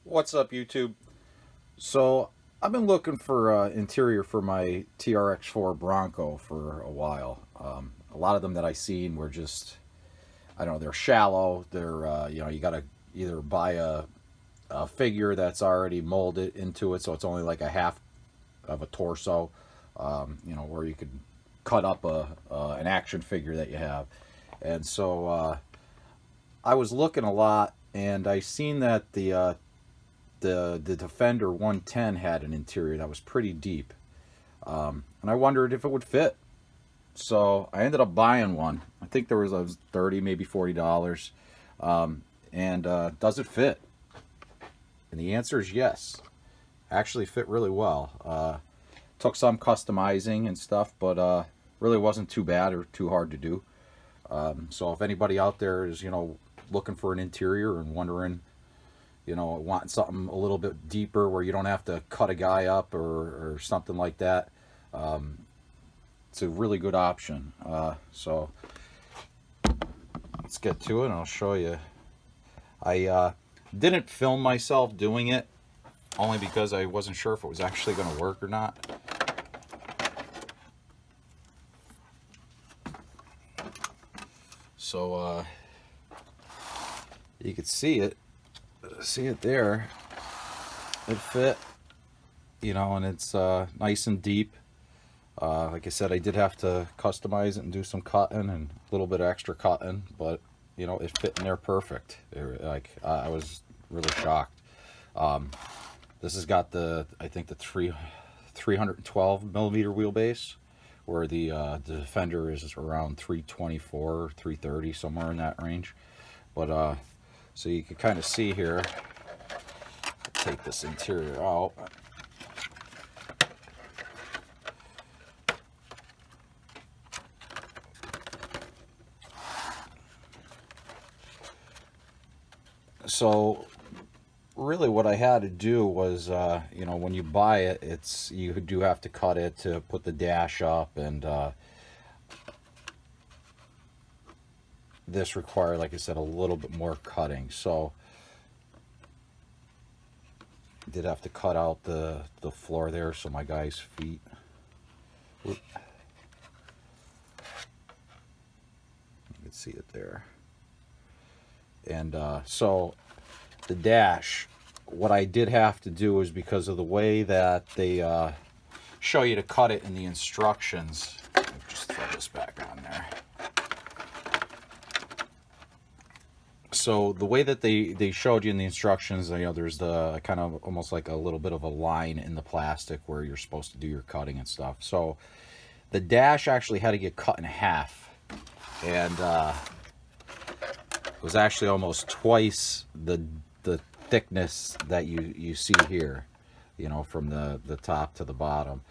What's up, YouTube? So I've been looking for interior for my Trx4 Bronco for a while. A lot of them that I seen were just, I don't know, they're shallow. They're you gotta either buy a figure that's already molded into it, so it's only like a half of a torso, where you could cut up an action figure that you have. And so I was looking a lot, and I seen that the Defender 110 had an interior that was pretty deep, and I wondered if it would fit. So I ended up buying one. I think there was 30, maybe $40, and does it fit? And the answer is yes. Actually fit really well. Took some customizing and stuff, but really wasn't too bad or too hard to do. So if anybody out there is looking for an interior and wondering, wanting something a little bit deeper where you don't have to cut a guy up or something like that, it's a really good option. So let's get to it and I'll show you. I didn't film myself doing it only because I wasn't sure if it was actually going to work or not. So you could see it there. It fit, and it's nice and deep. Like I said, I did have to customize it and do some cutting and a little bit of extra cutting, but it fit in there perfect. I was really shocked. This has got I think the 312 millimeter wheelbase, where the Defender is around 324, 330, somewhere in that range. But so you can kind of see here. Take this interior out. So really what I had to do was, when you buy it, you do have to cut it to put the dash up, and this required, like I said, a little bit more cutting. So I did have to cut out the floor there, so my guy's feet. You can see it there. And so the dash, what I did have to do is, because of the way that they show you to cut it in the instructions. Let me just throw this back on there. So the way that they showed you in the instructions, there's the kind of almost like a little bit of a line in the plastic where you're supposed to do your cutting and stuff. So the dash actually had to get cut in half, and it was actually almost twice the thickness that you see here, from the top to the bottom.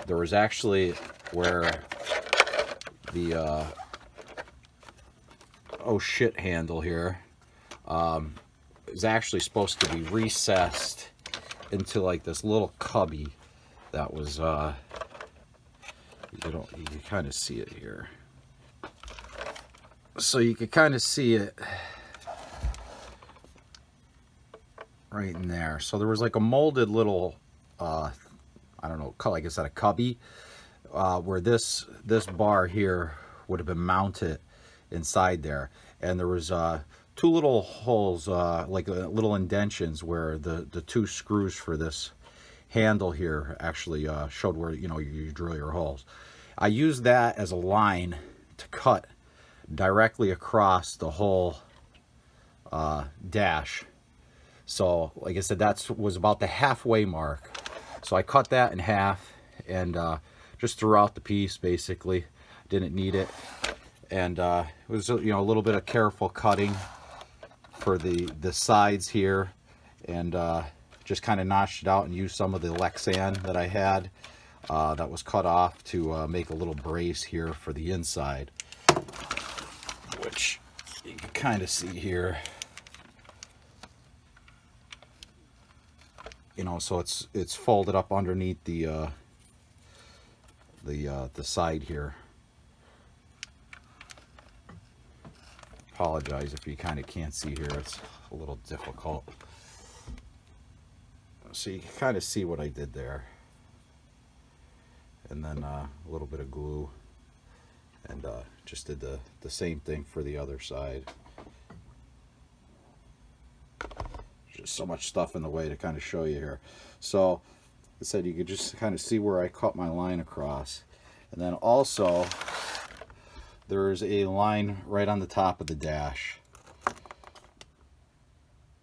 There was actually where the oh shit handle here is actually supposed to be recessed into like this little cubby that was you can kind of see it here. So you can kind of see it right in there. So there was like a molded little I don't know, like I said, a cubby where this bar here would have been mounted inside there, and there was two little holes, like little indentions, where the two screws for this handle here actually showed where you drill your holes. I used that as a line to cut directly across the whole dash. So like I said, that was about the halfway mark. So I cut that in half and just threw out the piece. Basically didn't need it. And it was a little bit of careful cutting for the sides here, and just kind of notched it out and used some of the Lexan that I had that was cut off to make a little brace here for the inside, which you can kind of see here. So it's folded up underneath the side here. Apologize if you kind of can't see here, it's a little difficult. So you can kind of see what I did there. And then a little bit of glue, and just did the same thing for the other side. Just so much stuff in the way to kind of show you here. So like I said, you could just kind of see where I cut my line across. And then also there's a line right on the top of the dash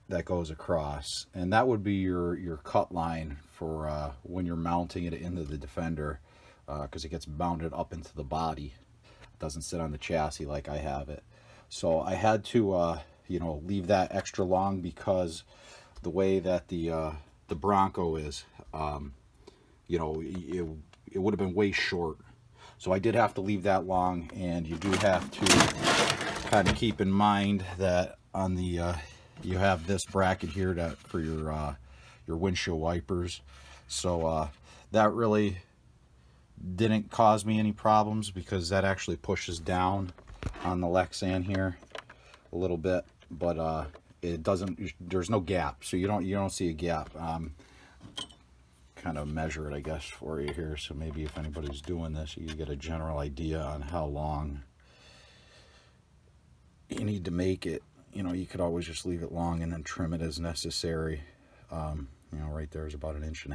that goes across, and that would be your cut line for when you're mounting it into the Defender, because it gets mounted up into the body. It doesn't sit on the chassis like I have it. So I had to you know, leave that extra long, because the way that the Bronco is, you know, it would have been way short. So I did have to leave that long, and you do have to kind of keep in mind that on the you have this bracket here for your windshield wipers. So that really didn't cause me any problems, because that actually pushes down on the Lexan here a little bit, but it doesn't, there's no gap, so you don't see a gap. Kind of measure it, I guess, for you here, so maybe if anybody's doing this, you get a general idea on how long you need to make it. You know, you could always just leave it long and then trim it as necessary. You know, right there is about 1.5 inches.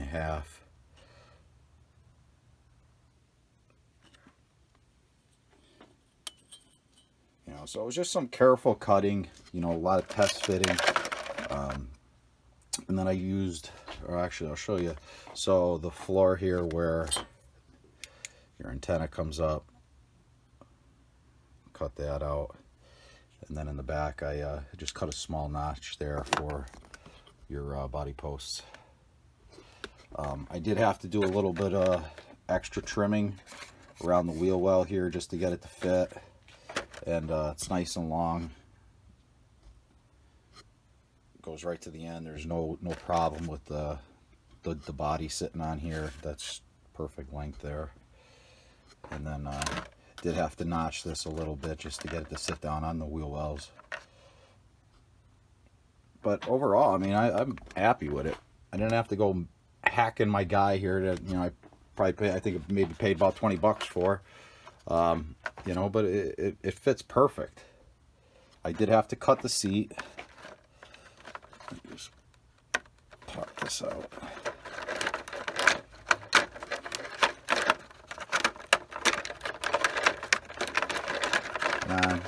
You know, so it was just some careful cutting, you know, a lot of test fitting. And then I used, or actually I'll show you, so the floor here where your antenna comes up, cut that out. And then in the back I just cut a small notch there for your body posts. I did have to do a little bit of extra trimming around the wheel well here just to get it to fit. And it's nice and long. Goes right to the end. There's no problem with the body sitting on here. That's perfect length there. And then did have to notch this a little bit just to get it to sit down on the wheel wells. But overall, I mean, I'm happy with it. I didn't have to go hacking my guy here to, you know, I think maybe paid about 20 bucks for. You know, but it fits perfect. I did have to cut the seat. Let me just pop this out. Kind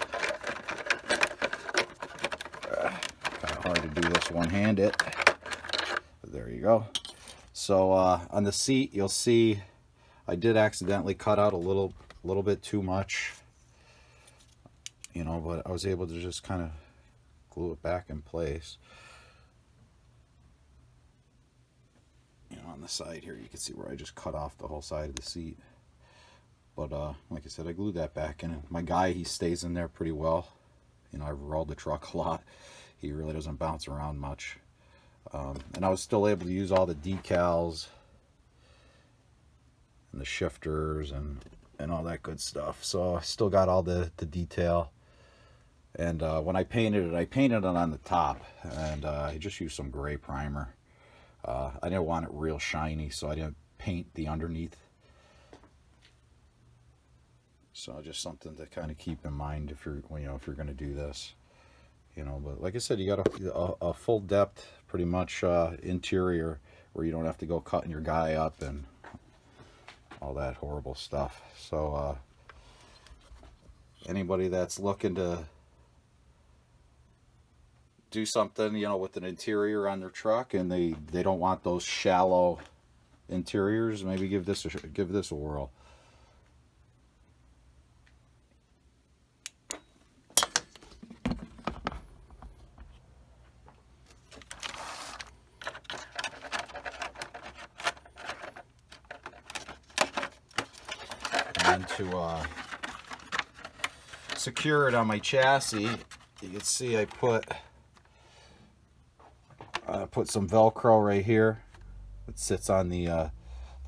of hard to do this one-handed. There you go. So on the seat, you'll see I did accidentally cut out a little bit too much, you know, but I was able to just kind of glue it back in place. You know, on the side here, you can see where I just cut off the whole side of the seat. But like I said, I glued that back in. And my guy, he stays in there pretty well. You know, I've rolled the truck a lot. He really doesn't bounce around much. And I was still able to use all the decals and the shifters and all that good stuff. So I still got all the detail. And when I painted it on the top, and I just used some gray primer. I didn't want it real shiny, so I didn't paint the underneath. So just something to kind of keep in mind if you're, you know, if you're going to do this, you know. But like I said, you got a full depth, pretty much interior, where you don't have to go cutting your guy up and all that horrible stuff. So anybody that's looking to do something, you know, with an interior on their truck, and they don't want those shallow interiors, maybe give this a whirl. And to secure it on my chassis, you can see I put some Velcro right here. It sits on the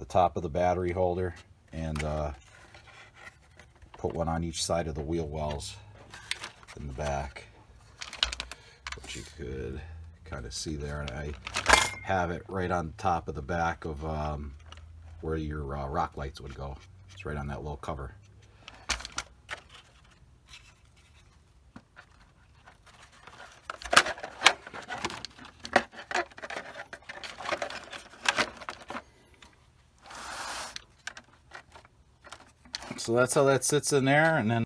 top of the battery holder, and put one on each side of the wheel wells in the back, which you could kind of see there. And I have it right on top of the back of where your rock lights would go. It's right on that little cover. So that's how that sits in there. And then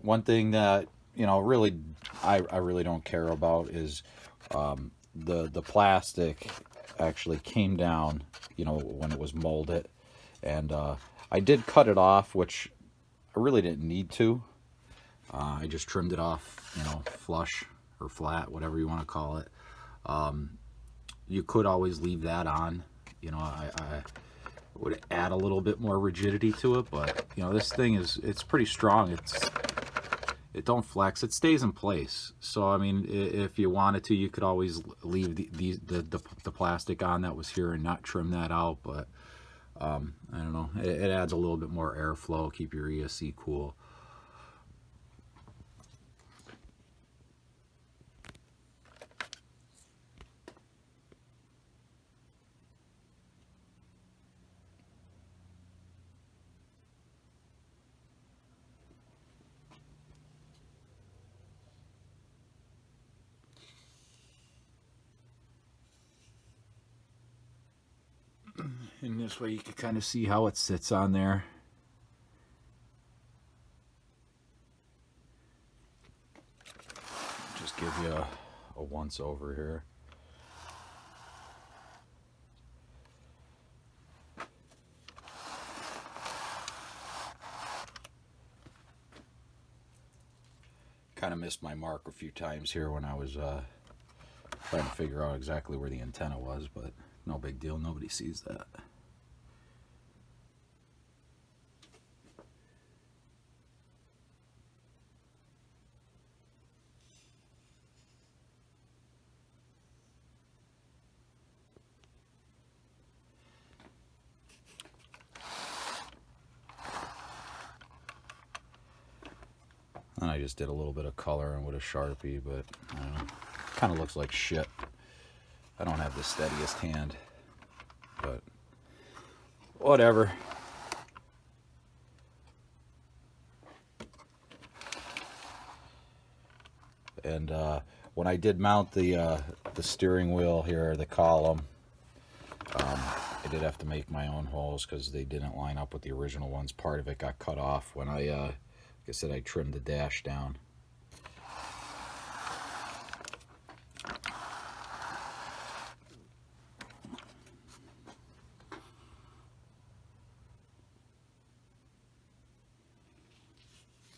one thing that, you know, really I really don't care about is the plastic actually came down, you know, when it was molded, and I did cut it off, which I really didn't need to. I just trimmed it off, you know, flush or flat, whatever you want to call it. You could always leave that on, you know. I would add a little bit more rigidity to it, but you know, this thing it's pretty strong. It don't flex, it stays in place. So I mean, if you wanted to, you could always leave the plastic on that was here and not trim that out. But I don't know, it adds a little bit more airflow, keep your ESC cool. And this way you can kind of see how it sits on there. Just give you a once over here. Kind of missed my mark a few times here when I was trying to figure out exactly where the antenna was, but no big deal, nobody sees that. And I just did a little bit of coloring with a Sharpie, but I don't know, kind of looks like shit. I don't have the steadiest hand, but whatever. And when I did mount the steering wheel here, the column, I did have to make my own holes because they didn't line up with the original ones. Part of it got cut off when like I said, I trimmed the dash down.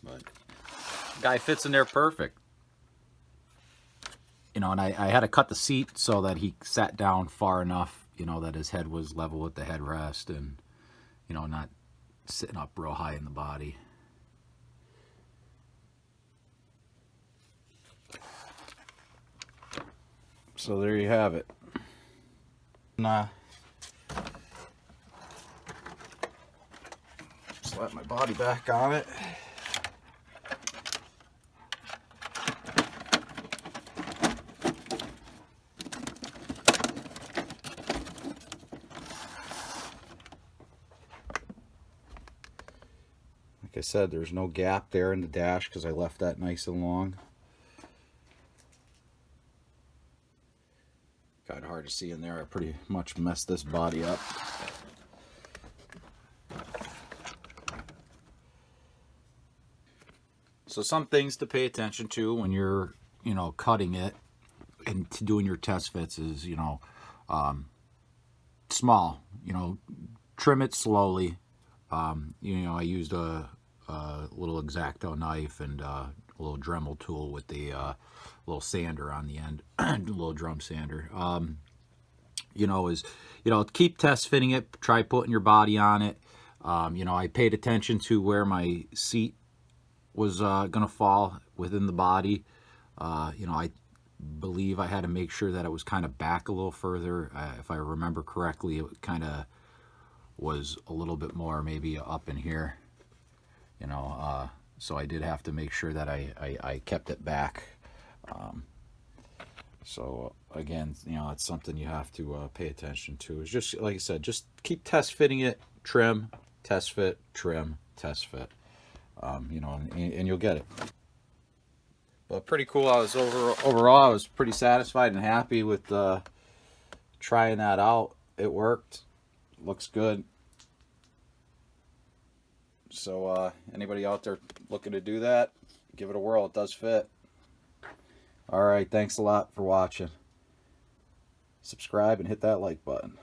But guy fits in there perfect. You know, and I had to cut the seat so that he sat down far enough, you know, that his head was level with the headrest and, you know, not sitting up real high in the body. So there you have it. Slap my body back on it. Like I said, there's no gap there in the dash because I left that nice and long. Kind of hard to see in there. I pretty much messed this body up. So some things to pay attention to when you're, you know, cutting it and doing your test fits is, you know, small, you know, trim it slowly. You know, I used a little X-Acto knife and a little Dremel tool with the little sander on the end, a little drum sander. You know, keep test fitting it, try putting your body on it. You know, I paid attention to where my seat was gonna fall within the body. You know, I believe I had to make sure that it was kind of back a little further. If I remember correctly, it kind of was a little bit more maybe up in here, you know, so I did have to make sure that I kept it back. So again, you know, it's something you have to pay attention to. It's just like I said, just keep test fitting it, trim, test fit, trim, test fit. You know, and you'll get it. But pretty cool. Overall, I was pretty satisfied and happy with trying that out. It worked. Looks good. So anybody out there looking to do that, give it a whirl. It does fit. All right. Thanks a lot for watching. Subscribe and hit that like button.